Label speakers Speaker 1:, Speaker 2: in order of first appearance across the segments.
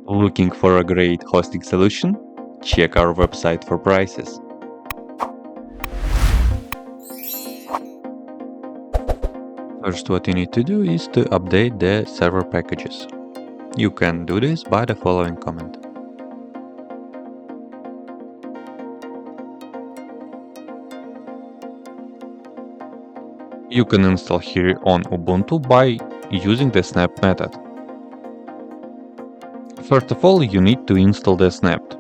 Speaker 1: Looking for a great hosting solution? Check our website for prices. First, what you need to do is to update the server packages. You can do this by the following command. You can install Hiri on Ubuntu by using the snap method. First of all, you need to install the snapped.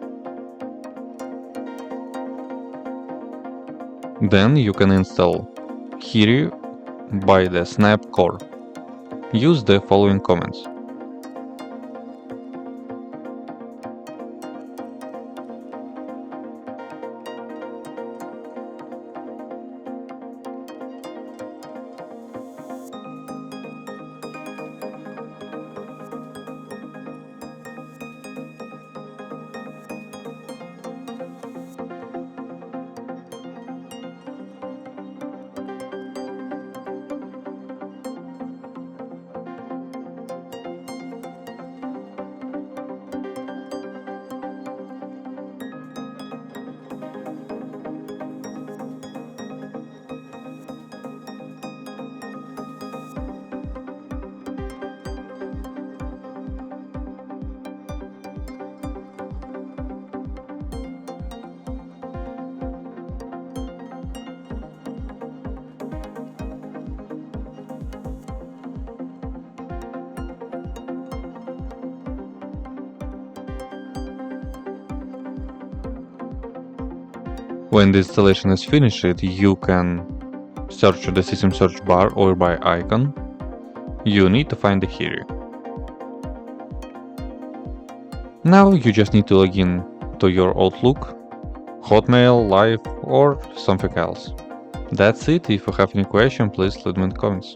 Speaker 1: Then you can install Hiri by the snap core. Use the following commands. When the installation is finished, you can search the system search bar or by icon. You need to find the Hiri. Now you just need to log in to your Outlook, Hotmail, Live or something else. That's it. If you have any question, please leave me in the comments.